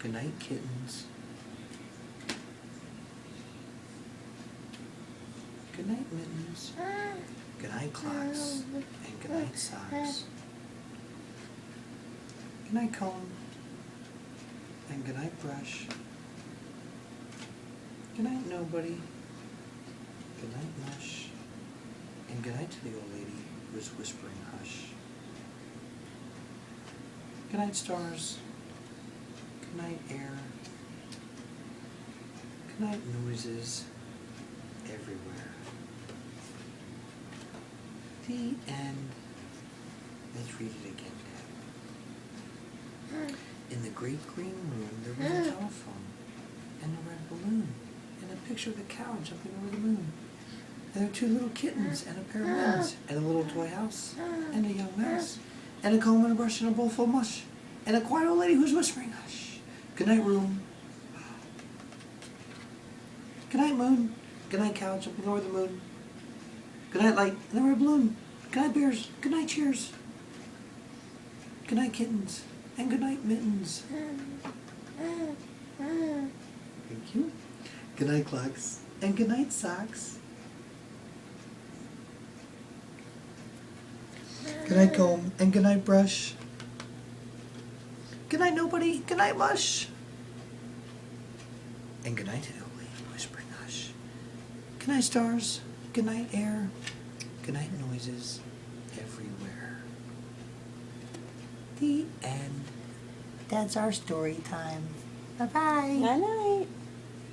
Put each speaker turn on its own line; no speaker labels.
Good night, kittens. Good night, mittens. Good night, clocks. And good night, socks. Good night, comb. And good night, brush. Good night, nobody. Good night, mush. And good night to the old lady who was whispering hush. Good night, stars. Good night, air. Good night, noises everywhere. The end. Let's read it again, Dad. In the great green room there was a telephone and a red balloon and a picture of a cow jumping over the moon. And there were two little kittens and a pair of mittens and a little toy house and a young mouse and a comb and a brush and a bowl full of mush and a quiet old lady who's whispering hush. Good night, room. Good night, moon. Good night, cow jumping over the moon. Good night, light and the red balloon. Good night, bears. Good night, cheers. Good night, kittens. And good night, mittens. Thank you. Good night, clocks. And good night, socks. Good night, comb. And good night, brush. Good night, nobody. Good night, mush. And good night to the old lady whispering hush. Good night, stars. Good night, air. Good night, noises everywhere. The end. That's our story time. Bye-bye.
Night night.